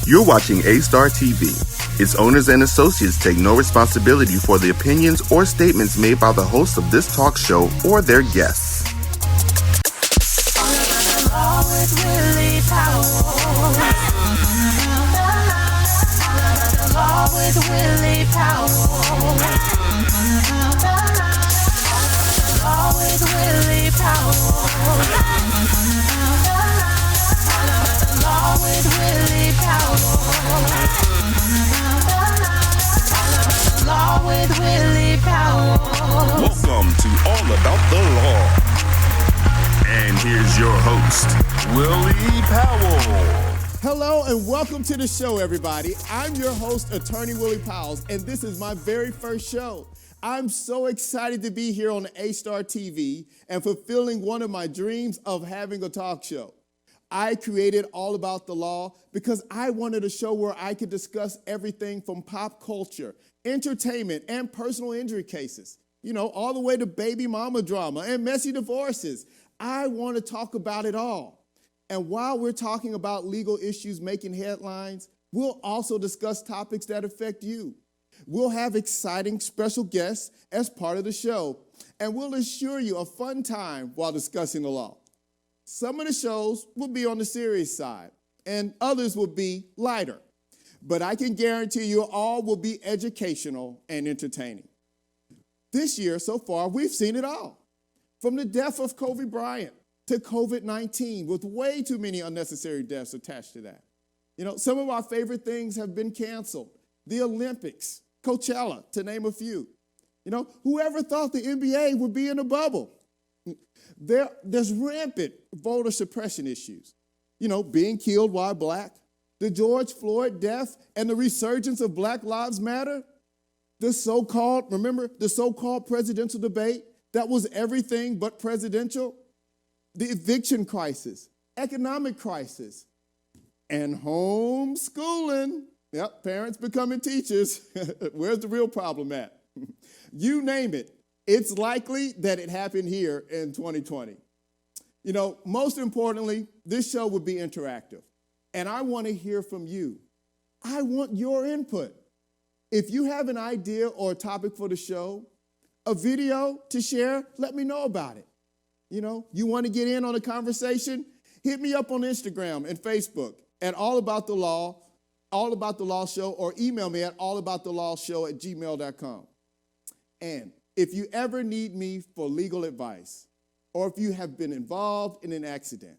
You're watching A-Star TV. Its owners and associates take no responsibility for the opinions or statements made by the hosts of this talk show or their guests. With Willie Powells. The law with Willie Powells. The law with Willie Powells. The law with Willie Powells. The law with Willie Powells. Welcome to All About the Law. And here's your host, Willie Powells. Hello and welcome to the show, everybody. I'm your host, Attorney Willie Powells, and this is my very first show. I'm so excited to be here on A-Star TV and fulfilling one of my dreams of having a talk show. I created All About the Law because I wanted a show where I could discuss everything from pop culture, entertainment, and personal injury cases. You know, all the way to baby mama drama and messy divorces. I want to talk about it all. And while we're talking about legal issues making headlines, we'll also discuss topics that affect you. We'll have exciting special guests as part of the show, and we'll assure you a fun time while discussing the law. Some of the shows will be on the serious side, and others will be lighter. But I can guarantee you all will be educational and entertaining. This year, so far, we've seen it all. From the death of Kobe Bryant to COVID-19, with way too many unnecessary deaths attached to that. You know, some of our favorite things have been canceled. The Olympics, Coachella, to name a few. You know, whoever thought the NBA would be in a bubble? There's rampant voter suppression issues. You know, being killed while black, the George Floyd death, and the resurgence of Black Lives Matter. The so-called presidential debate that was everything but presidential. The eviction crisis, economic crisis, and homeschooling. Yep, parents becoming teachers. Where's the real problem at? You name it. It's likely that it happened here in 2020. You know, most importantly, this show will be interactive. And I want to hear from you. I want your input. If you have an idea or a topic for the show, a video to share, let me know about it. You know, you want to get in on a conversation? Hit me up on Instagram and Facebook at All About the Law Show, or email me at allaboutthelaw@gmail.com. And if you ever need me for legal advice, or if you have been involved in an accident,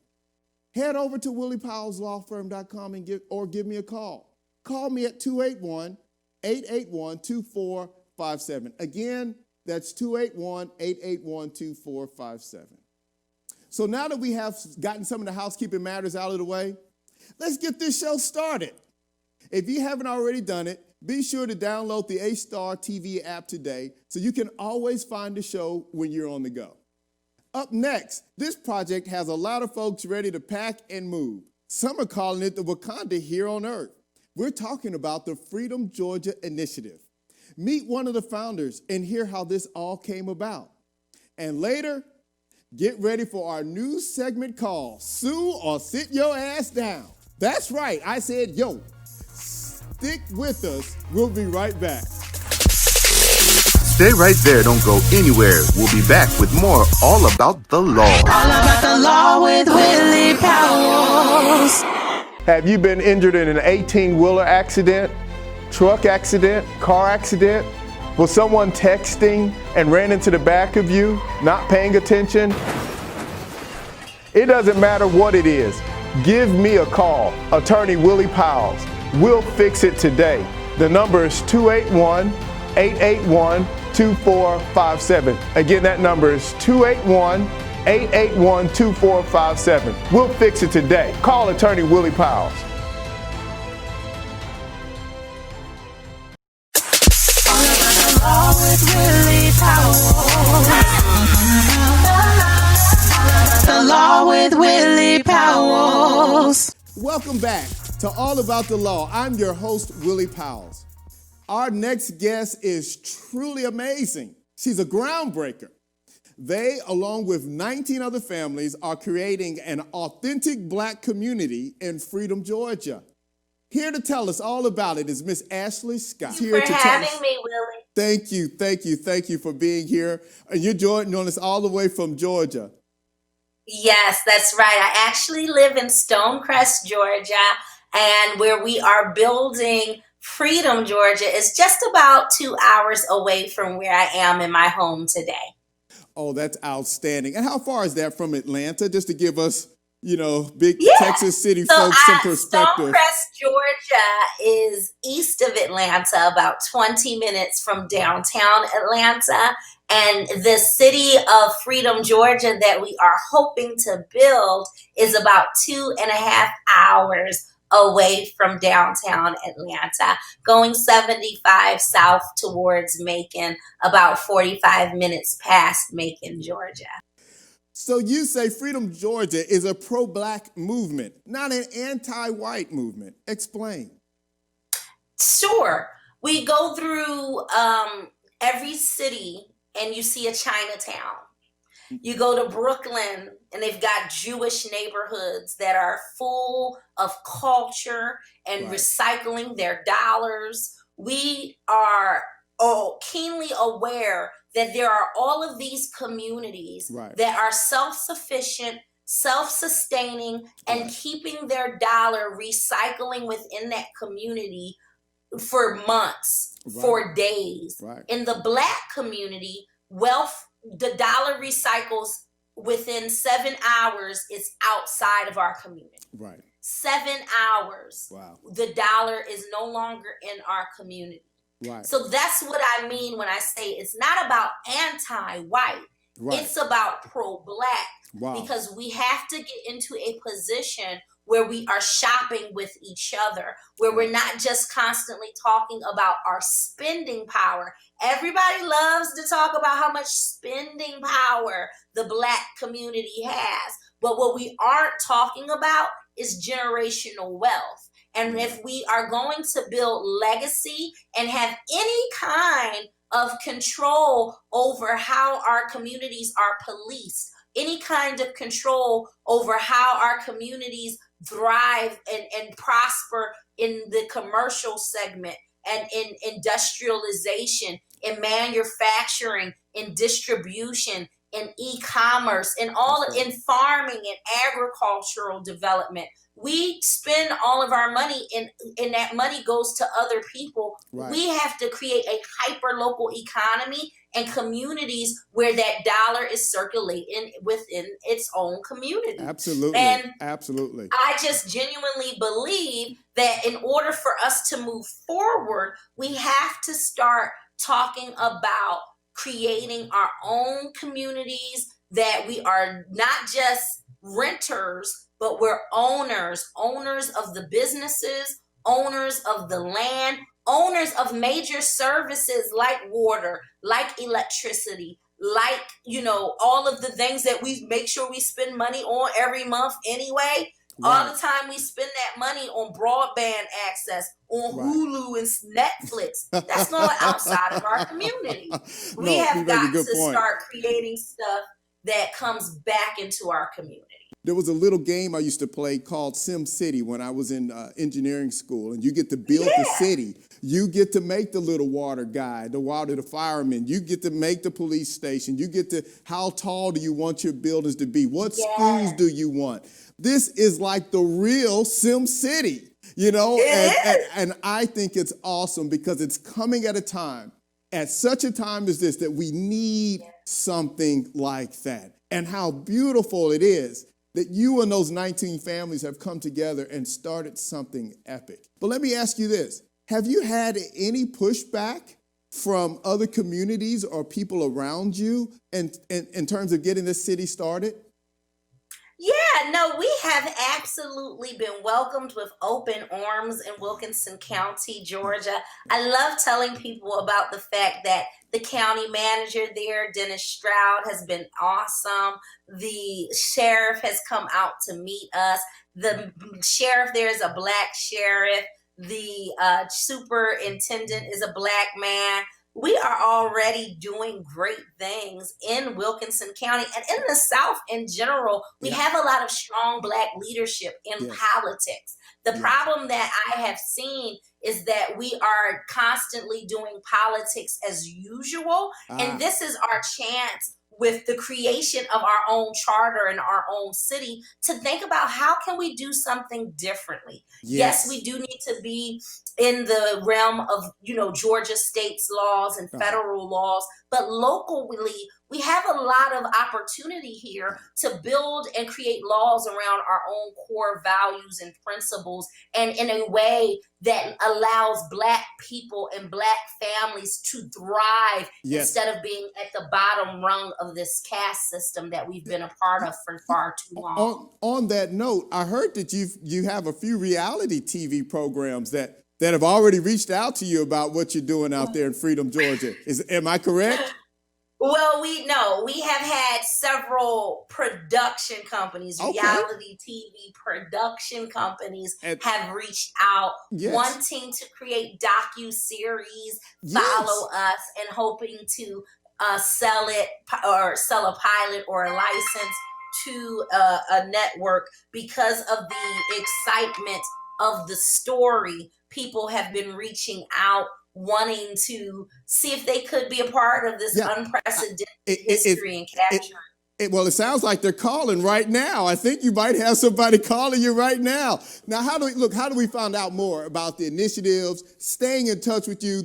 head over to williepowellslawfirm.com and give me a call. Call me at 281-881-2457. Again, that's 281-881-2457. So now that we have gotten some of the housekeeping matters out of the way, let's get this show started. If you haven't already done it, be sure to download the A-Star TV app today so you can always find the show when you're on the go. Up next, this project has a lot of folks ready to pack and move. Some are calling it the Wakanda here on Earth. We're talking about the Freedom Georgia Initiative. Meet one of the founders and hear how this all came about. And later, get ready for our new segment called Sue or Sit Your Ass Down. That's right, I said yo. Stick with us. We'll be right back. Stay right there. Don't go anywhere. We'll be back with more All About the Law. All About the Law with Willie Powells. Have you been injured in an 18-wheeler accident, truck accident, car accident? Was someone texting and ran into the back of you, not paying attention? It doesn't matter what it is. Give me a call, Attorney Willie Powells. We'll fix it today. The number is 281-881-2457. Again, that number is 281-881-2457. We'll fix it today. Call Attorney Willie Powells. With Willie Powells. The Law with Willie Powells. Welcome back to All About the Law. I'm your host, Willie Powells. Our next guest is truly amazing. She's a groundbreaker. They, along with 19 other families, are creating an authentic Black community in Freedom, Georgia. Here to tell us all about it is Miss Ashley Scott. Thank you for having me, Willie. Thank you for being here. And you're joining us all the way from Georgia. Yes, that's right. I actually live in Stonecrest, Georgia, and where we are building Freedom, Georgia, is just about 2 hours away from where I am in my home today. Oh, that's outstanding. And how far is that from Atlanta? Just to give us, big Texas City folks some perspective. Stonecrest, Georgia is east of Atlanta, about 20 minutes from downtown Atlanta. And the city of Freedom, Georgia, that we are hoping to build is about 2.5 hours away from downtown Atlanta, going 75 south towards Macon, about 45 minutes past Macon, Georgia. So you say Freedom Georgia is a pro-Black movement, not an anti-white movement. Explain. Sure. We go through every city and you see a Chinatown. You go to Brooklyn and they've got Jewish neighborhoods that are full of culture and recycling their dollars. We are keenly aware that there are all of these communities that are self-sufficient, self-sustaining, and keeping their dollar recycling within that community for months, for days. In the Black community, the dollar recycles within 7 hours. It's outside of our community. 7 hours. Wow. The dollar is no longer in our community. So that's what I mean when I say it's not about anti-white. It's about pro-Black, because we have to get into a position where we are shopping with each other, where we're not just constantly talking about our spending power. Everybody loves to talk about how much spending power the Black community has. But what we aren't talking about is generational wealth. And if we are going to build legacy and have any kind of control over how our communities are policed, any kind of control over how our communities thrive and prosper in the commercial segment and in industrialization, in manufacturing, in distribution, in e-commerce, in farming and agricultural development. We spend all of our money and that money goes to other people. We have to create a hyper-local economy and communities where that dollar is circulating within its own community. Absolutely. And absolutely. I just genuinely believe that in order for us to move forward, we have to start talking about creating our own communities, that we are not just renters, but we're owners of the businesses, owners of the land, owners of major services like water, like electricity, like, all of the things that we make sure we spend money on every month anyway. All the time we spend that money on broadband access, on Hulu and Netflix. That's not outside of our community. We have got to start creating stuff that comes back into our community. There was a little game I used to play called Sim City when I was in engineering school, and you get to build the city. You get to make the little water guy, the fireman. You get to make the police station. You get to, how tall do you want your buildings to be? What schools do you want? This is like the real Sim City, and I think it's awesome because it's coming at such a time as this, that we need something like that. And how beautiful it is that you and those 19 families have come together and started something epic. But let me ask you this. Have you had any pushback from other communities or people around you in terms of getting this city started? Yeah, no, we have absolutely been welcomed with open arms in Wilkinson County, Georgia. I love telling people about the fact that the county manager there, Dennis Stroud, has been awesome. The sheriff has come out to meet us. The sheriff there is a Black sheriff. The superintendent is a Black man. We are already doing great things in Wilkinson County and in the South in general. We have a lot of strong Black leadership in politics. The problem that I have seen is that we are constantly doing politics as usual. And this is our chance with the creation of our own charter in our own city to think about how can we do something differently. Yes, we do need to be in the realm of, Georgia state's laws and federal laws, but locally, we have a lot of opportunity here to build and create laws around our own core values and principles, and in a way that allows Black people and Black families to thrive instead of being at the bottom rung of this caste system that we've been a part of for far too long. On that note, I heard that you have a few reality TV programs that have already reached out to you about what you're doing out there in Freedom, Georgia. Am I correct? Well, we have had several production companies, reality TV production companies have reached out wanting to create docu-series, follow us, and hoping to sell it or sell a pilot or a license to a network because of the excitement of the story. People have been reaching out wanting to see if they could be a part of this unprecedented history and capture. Well, it sounds like they're calling right now. I think you might have somebody calling you right now. Now, how do we find out more about the initiatives, staying in touch with you?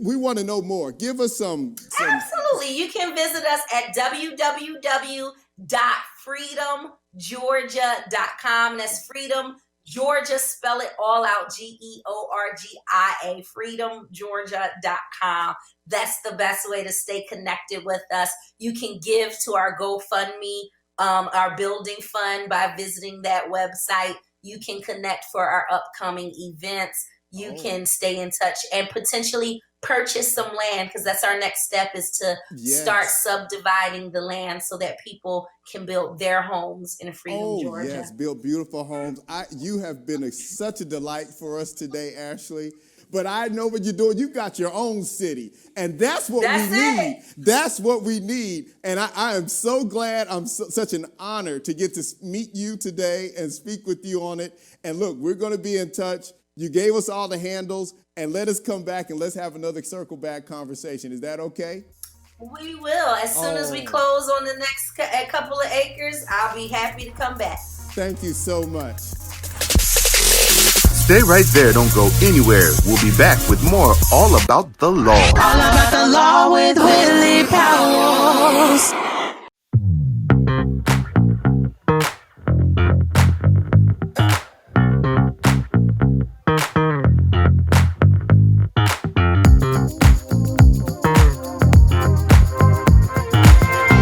We want to know more. Give us some. Absolutely. You can visit us at www.freedomgeorgia.com. That's freedom. Georgia, spell it all out, GEORGIA, freedomgeorgia.com. That's the best way to stay connected with us. You can give to our GoFundMe, our building fund, by visiting that website. You can connect for our upcoming events. You can stay in touch and potentially purchase some land, because that's our next step, is to start subdividing the land so that people can build their homes in Freedom, Georgia. Yes, build beautiful homes. You have been such a delight for us today, Ashley. But I know what you're doing. You got your own city, and that's what we need. That's what we need. And I am so glad. Such an honor to get to meet you today and speak with you on it. And look, we're going to be in touch. You gave us all the handles, and let us come back and let's have another circle back conversation. Is that okay? We will. As soon as we close on the next couple of acres, I'll be happy to come back. Thank you so much. Stay right there. Don't go anywhere. We'll be back with more All About the Law. All About the Law with Willie Powells.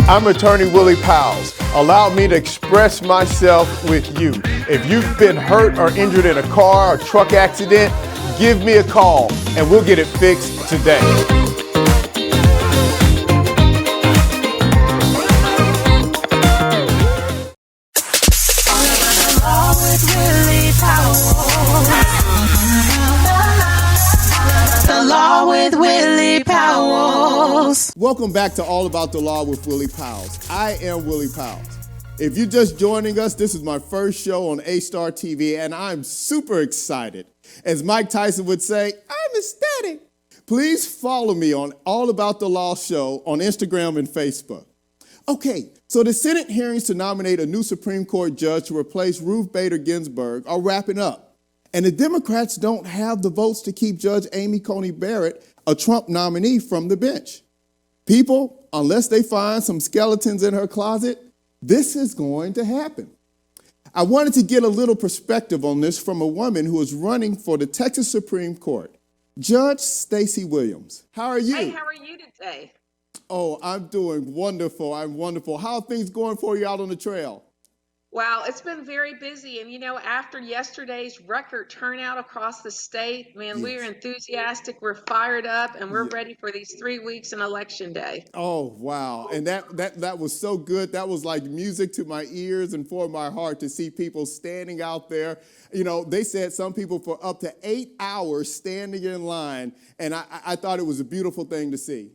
I'm attorney Willie Powells. Allow me to express myself with you. If you've been hurt or injured in a car or truck accident, give me a call and we'll get it fixed today. The Law with Willie Powells. Welcome back to All About the Law with Willie Powells. I am Willie Powells. If you're just joining us, this is my first show on A-Star TV, and I'm super excited. As Mike Tyson would say, I'm ecstatic. Please follow me on All About the Law Show on Instagram and Facebook. Okay, so the Senate hearings to nominate a new Supreme Court judge to replace Ruth Bader Ginsburg are wrapping up. And the Democrats don't have the votes to keep Judge Amy Coney Barrett, a Trump nominee, from the bench. People, unless they find some skeletons in her closet, this is going to happen. I wanted to get a little perspective on this from a woman who is running for the Texas Supreme Court, Judge Staci Williams. How are you? Hey, how are you today? Oh, I'm doing wonderful. I'm wonderful. How are things going for you out on the trail? Wow, it's been very busy. And, after yesterday's record turnout across the state, man, we're enthusiastic, we're fired up, and we're ready for these 3 weeks in Election Day. Oh, wow. And that was so good. That was like music to my ears and for my heart to see people standing out there. They said some people for up to 8 hours standing in line. And I thought it was a beautiful thing to see.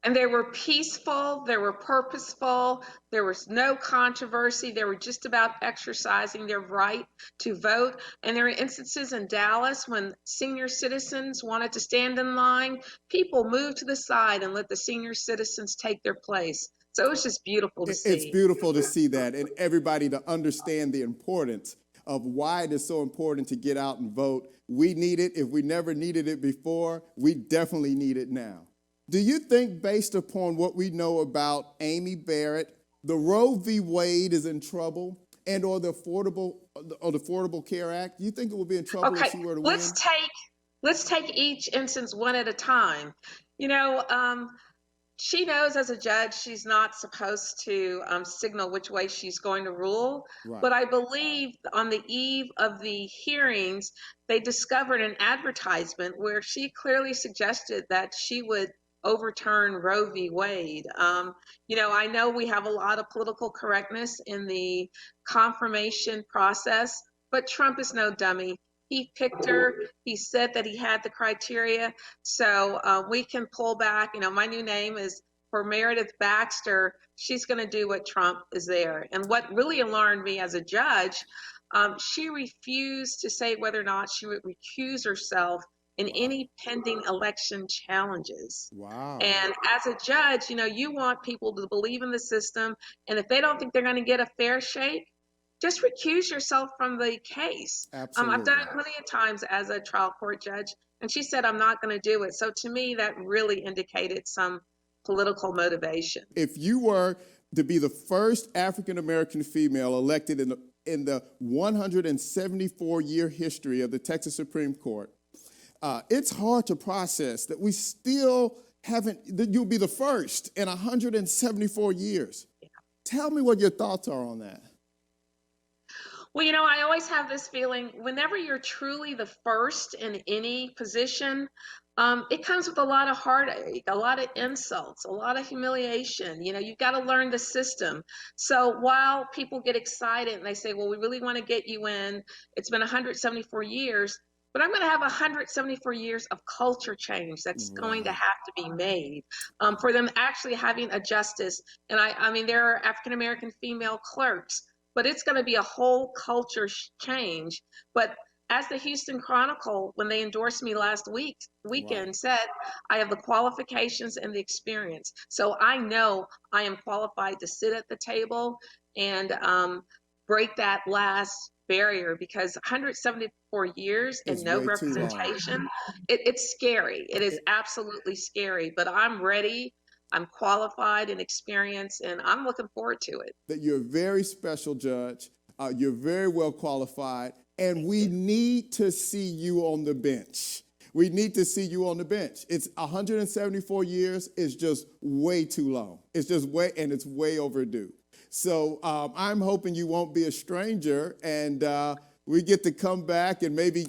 And they were peaceful, they were purposeful, there was no controversy, they were just about exercising their right to vote. And there were instances in Dallas when senior citizens wanted to stand in line, people moved to the side and let the senior citizens take their place. So it was just beautiful to see. It's beautiful to see that, and everybody to understand the importance of why it is so important to get out and vote. We need it. If we never needed it before, we definitely need it now. Do you think, based upon what we know about Amy Barrett, the Roe v. Wade is in trouble, and or the Affordable Care Act? Do you think it will be in trouble if she were to win? Let's take each instance one at a time. You know, she knows as a judge she's not supposed to signal which way she's going to rule. Right. But I believe on the eve of the hearings, they discovered an advertisement where she clearly suggested that she would overturn Roe v. Wade. You know, I know we have a lot of political correctness in the confirmation process, but Trump is no dummy. He picked her. He said that he had the criteria. So we can pull back. You know, my new name is for Meredith Baxter. She's going to do what Trump is there. And what really alarmed me as a judge, she refused to say whether or not she would recuse herself in any pending election challenges. Wow. And as a judge, you know, you want people to believe in the system. And if they don't think they're going to get a fair shake, just recuse yourself from the case. Absolutely. I've done it plenty of times as a trial court judge, and she said, I'm not going to do it. So to me, that really indicated some political motivation. If you were to be the first African-American female elected in the 174-year history of the Texas Supreme Court, it's hard to process that we still that you'll be the first in 174 years. Yeah. Tell me what your thoughts are on that. Well, you know, I always have this feeling whenever you're truly the first in any position, it comes with a lot of heartache, a lot of insults, a lot of humiliation. You know, you've got to learn the system. So while people get excited and they say, well, we really want to get you in, it's been 174 years, but I'm going to have 174 years of culture change that's going to have to be made for them actually having a justice. And I mean, there are African-American female clerks, but it's going to be a whole culture change. But as the Houston Chronicle, when they endorsed me last weekend, said, I have the qualifications and the experience. So I know I am qualified to sit at the table and break that last barrier, because 174 years and no representation, it's scary. It is absolutely scary, but I'm ready. I'm qualified and experienced, and I'm looking forward to it. That you're a very special judge. You're very well qualified, and we need to see you on the bench. We need to see you on the bench. It's 174 years is just way too long. It's just it's way overdue. So I'm hoping you won't be a stranger, and we get to come back and maybe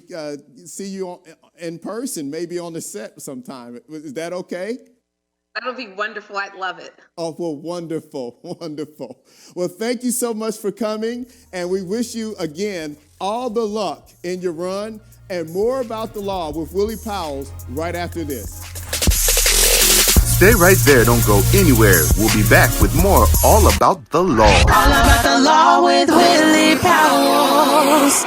see you in person, maybe on the set sometime. Is that okay? That'll be wonderful. I'd love it. Oh, well, wonderful, wonderful. Well, thank you so much for coming, and we wish you, again, all the luck in your run, and more about the law with Willie Powells right after this. Stay right there. Don't go anywhere. We'll be back with more All About the Law. All About the Law with Willie Powells.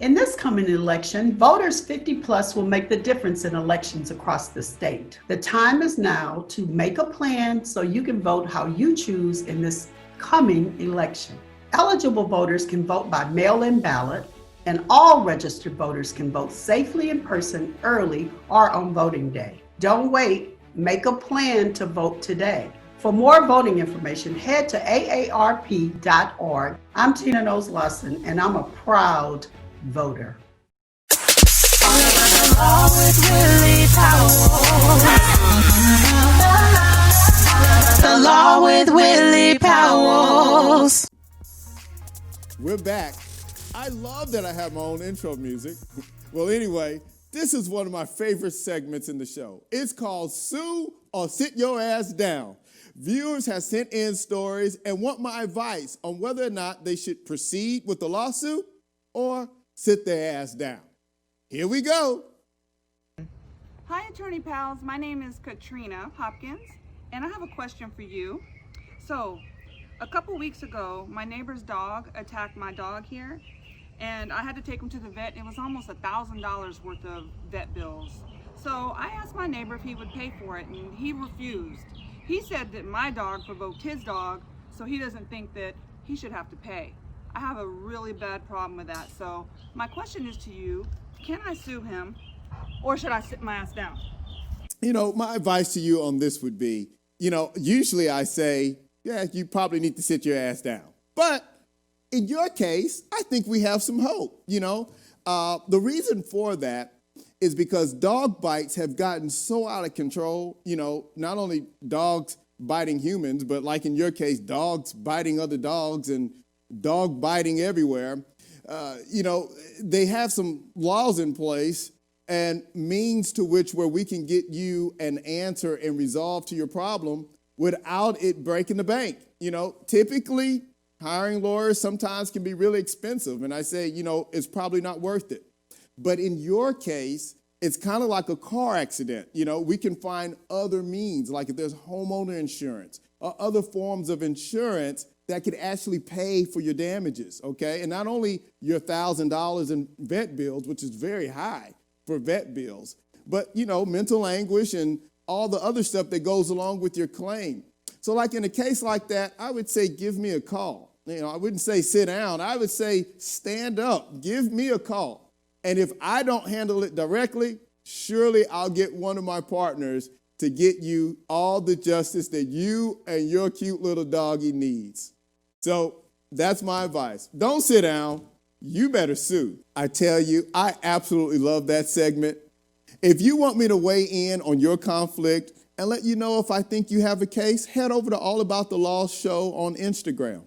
In this coming election, voters 50 plus will make the difference in elections across the state. The time is now to make a plan so you can vote how you choose in this coming election. Eligible voters can vote by mail-in ballot, and all registered voters can vote safely in person early or on voting day. Don't wait. Make a plan to vote today. For more voting information, head to aarp.org. I'm Tina Knowles-Lawson, and I'm a proud voter. All About the Law with Willie Powells. The Law with Willie Powells. We're back. I love that I have my own intro music. Well, anyway, this is one of my favorite segments in the show. It's called Sue or Sit Your Ass Down. Viewers have sent in stories and want my advice on whether or not they should proceed with the lawsuit or sit their ass down. Here we go. Hi, Attorney Powells. My name is Katrina Hopkins, and I have a question for you. So, a couple weeks ago, my neighbor's dog attacked my dog here, and I had to take him to the vet. It was almost $1,000 worth of vet bills. So I asked my neighbor if he would pay for it, and he refused. He said that my dog provoked his dog, so he doesn't think that he should have to pay. I have a really bad problem with that. So my question is to you, can I sue him, or should I sit my ass down? You know, my advice to you on this would be, usually I say, yeah, you probably need to sit your ass down. But in your case, I think we have some hope, The reason for that is because dog bites have gotten so out of control, not only dogs biting humans, but like in your case, dogs biting other dogs and dog biting everywhere. They have some laws in place and means to which where we can get you an answer and resolve to your problem without it breaking the bank. Typically hiring lawyers sometimes can be really expensive. And I say, it's probably not worth it. But in your case, it's kind of like a car accident. We can find other means, like if there's homeowner insurance or other forms of insurance that could actually pay for your damages, okay? And not only your $1,000 in vet bills, which is very high for vet bills, but, mental anguish and all the other stuff that goes along with your claim. So like in a case like that, I would say, give me a call. I wouldn't say sit down. I would say stand up, give me a call. And if I don't handle it directly, surely I'll get one of my partners to get you all the justice that you and your cute little doggy needs. So that's my advice. Don't sit down. You better sue. I tell you, I absolutely love that segment. If you want me to weigh in on your conflict and let you know if I think you have a case, head over to All About the Law Show on Instagram.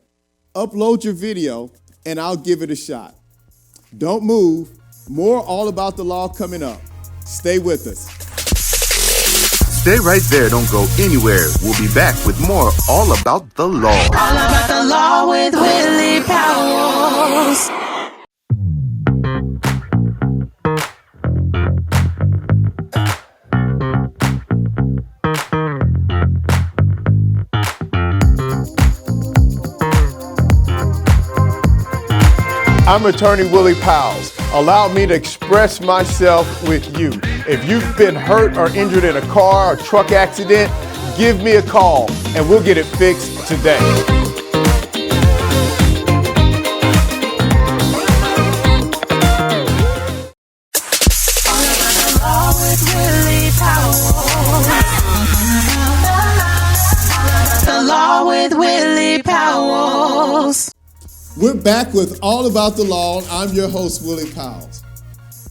Upload your video, and I'll give it a shot. Don't move. More All About the Law coming up. Stay with us. Stay right there. Don't go anywhere. We'll be back with more All About the Law. All About the Law with Willie Powells. I'm attorney Willie Powells. Allow me to express myself with you. If you've been hurt or injured in a car or truck accident, give me a call and we'll get it fixed today. The Law with Willie Powells. We're back with All About the Law, and I'm your host, Willie Powells.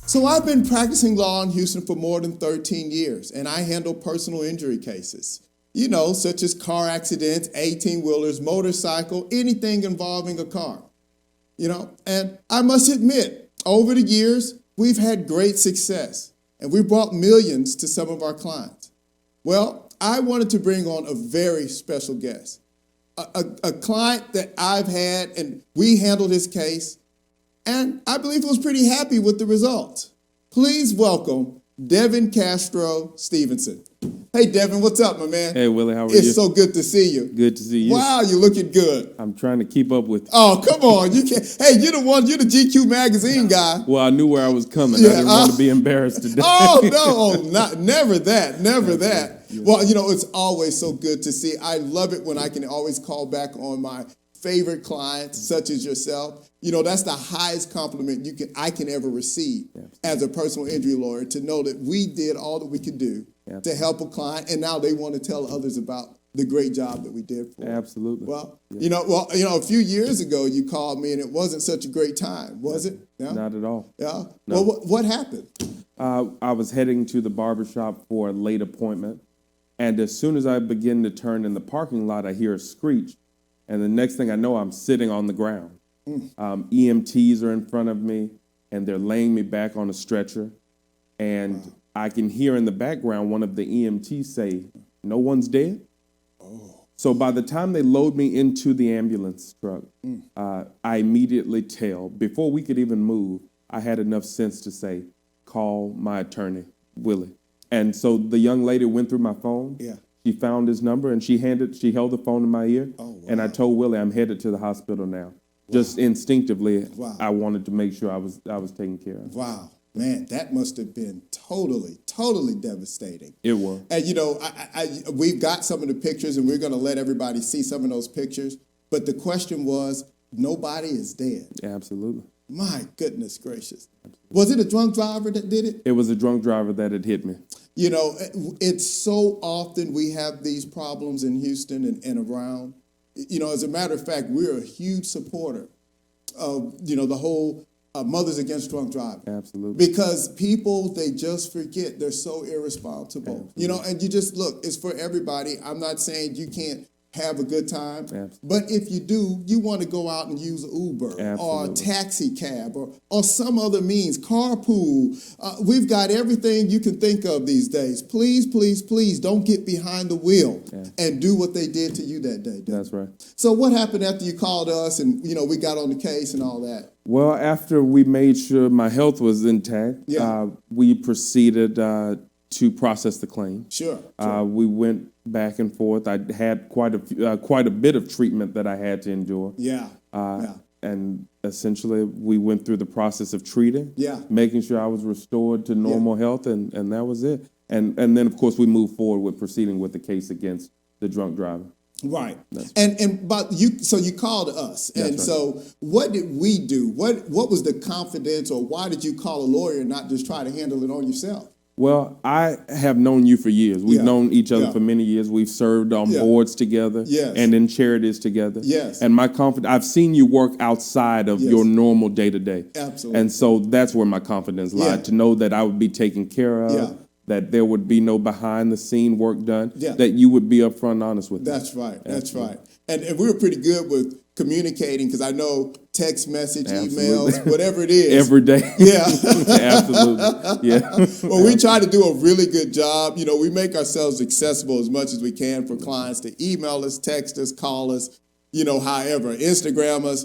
So I've been practicing law in Houston for more than 13 years, and I handle personal injury cases, such as car accidents, 18-wheelers, motorcycle, anything involving a car, And I must admit, over the years, we've had great success, and we've brought millions to some of our clients. Well, I wanted to bring on a very special guest. A client that I've had, and we handled his case, and I believe was pretty happy with the results. Please welcome Devon Castro-Stevenson. Hey, Devon, what's up, my man? Hey, Willie, how are you? It's so good to see you. Good to see you. Wow, you're looking good. I'm trying to keep up with you. Oh, come on. You can't. Hey, you're the GQ magazine guy. Well, I knew where I was coming. I didn't want to be embarrassed today. Never that. Yeah. Well, it's always so good to see. I love it when I can always call back on my favorite clients, such as yourself. That's the highest compliment I can ever receive as a personal injury lawyer, to know that we did all that we could do to help a client, and now they want to tell others about the great job that we did for them. Absolutely. Well, a few years ago you called me and it wasn't such a great time, was it? Yeah? Not at all. Yeah. No. Well, what happened? I was heading to the barbershop for a late appointment, and as soon as I begin to turn in the parking lot, I hear a screech, and the next thing I know, I'm sitting on the ground. EMTs are in front of me, and they're laying me back on a stretcher, and I can hear in the background one of the EMTs say, "No one's dead?" So by the time they load me into the ambulance truck, I immediately tell, before we could even move, I had enough sense to say, call my attorney, Willie. And so the young lady went through my phone. Yeah. She found his number and she held the phone in my ear. Oh, wow. And I told Willie, I'm headed to the hospital now. Wow. Just instinctively, wow. I wanted to make sure I was taken care of. Wow. Man, that must have been totally devastating. It was. And, you know, we've got some of the pictures, and we're going to let everybody see some of those pictures. But the question was, nobody is dead. Absolutely. My goodness gracious. Was it a drunk driver that did it? It was a drunk driver that had hit me. You know, it's so often we have these problems in Houston and around. You know, as a matter of fact, we're a huge supporter of, you know, the whole Mothers Against Drunk Driving. Absolutely. Because people, they just forget. They're so irresponsible. Absolutely. You know, and you just look, it's for everybody. I'm not saying you can't have a good time. Absolutely. But if you do, you want to go out and use Uber. Absolutely. Or a taxi cab or some other means, carpool. We've got everything you can think of these days. Please, please, please don't get behind the wheel and do what they did to you that day. That's right. So what happened after you called us and, you know, we got on the case and all that? Well, after we made sure my health was intact, we proceeded to process the claim. Sure. We went back and forth. I had quite a bit of treatment that I had to endure. Yeah. And essentially, we went through the process of treating, making sure I was restored to normal health, and that was it. And then, of course, we moved forward with proceeding with the case against the drunk driver. Right. But you called us. That's and right. So what did we do? What was the confidence, or why did you call a lawyer and not just try to handle it on yourself? Well, I have known you for years. We've known each other for many years. We've served on boards together and in charities together. Yes. And my confidence, I've seen you work outside of your normal day-to-day. Absolutely. And so that's where my confidence lied, to know that I would be taken care of, that there would be no behind-the-scene work done, that you would be upfront and honest with me. That's right. That's right. And we were pretty good with communicating, because I know text message, emails, whatever it is. Every day. Yeah. Absolutely. Yeah. Well, we try to do a really good job. You know, we make ourselves accessible as much as we can for clients to email us, text us, call us, you know, however, Instagram us.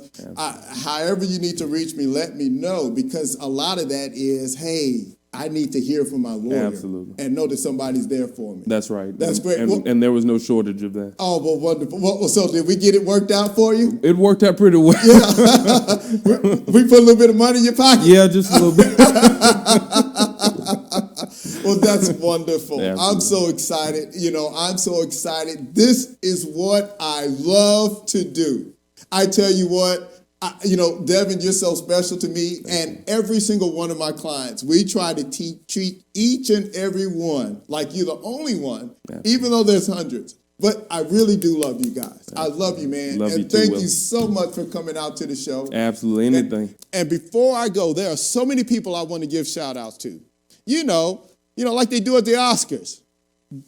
However you need to reach me, let me know, because a lot of that is, hey, I need to hear from my lawyer and know that somebody's there for me. That's right. That's great. And there was no shortage of that. Oh, well, wonderful. Well, so did we get it worked out for you? It worked out pretty well. Yeah. we put a little bit of money in your pocket? Yeah, just a little bit. Well, that's wonderful. Absolutely. I'm so excited. You know, I'm so excited. This is what I love to do. I tell you what, you know, Devon, you're so special to me, and every single one of my clients, we try to treat each and every one like you're the only one, even though there's hundreds. But I really do love you guys. I love you, man. Love and you too, thank Will. you so much for coming out to the show. Absolutely. Anything. And before I go, there are so many people I want to give shout outs to. You know, like they do at the Oscars.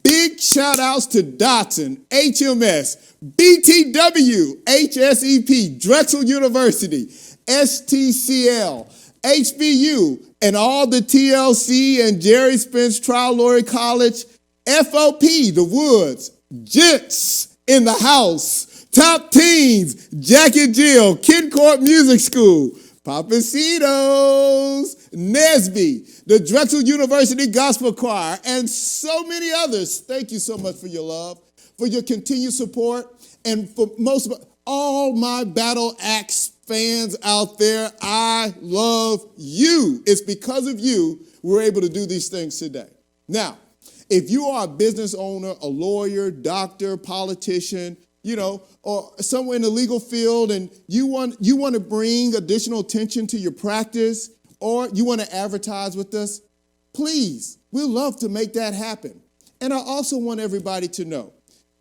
Big shout outs to Dotson, HMS, BTW, HSEP, Drexel University, STCL, HBU, and all the TLC and Jerry Spence Trial Lawyer College, FOP, The Woods, Gents in the House, Top Teens, Jack and Jill, Kincourt Music School, Papacitos, Nesby, the Drexel University Gospel Choir, and so many others. Thank you so much for your love, for your continued support, and for all my Battle Axe fans out there. I love you. It's because of you we're able to do these things today. Now, if you are a business owner, a lawyer, doctor, politician, you know, or somewhere in the legal field, and you want to bring additional attention to your practice, or you want to advertise with us, please, we'd love to make that happen. And I also want everybody to know,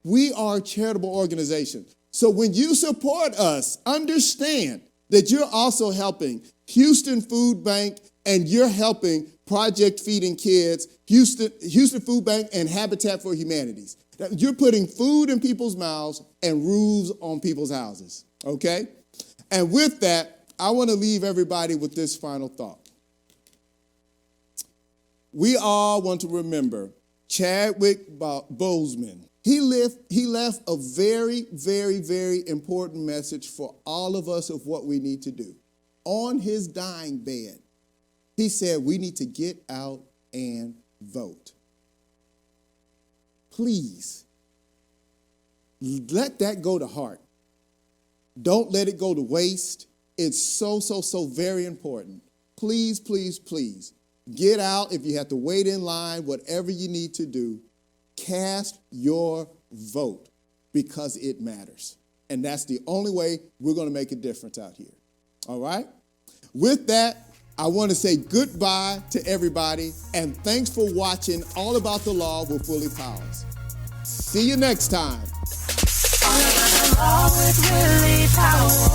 we are a charitable organization. So when you support us, understand that you're also helping Houston Food Bank, and you're helping Project Feeding Kids, Houston Food Bank, and Habitat for Humanities. You're putting food in people's mouths and roofs on people's houses, okay? And with that, I want to leave everybody with this final thought. We all want to remember Chadwick Boseman. He left a very, very, very important message for all of us of what we need to do. On his dying bed, he said we need to get out and vote. Please let that go to heart. Don't let it go to waste. It's so very important. Please, please, please, get out if you have to wait in line, whatever you need to do. Cast your vote because it matters. And that's the only way we're going to make a difference out here. All right? With that, I want to say goodbye to everybody, and thanks for watching All About the Law with Willie Powells. See you next time. All About the Law with Willie Powells.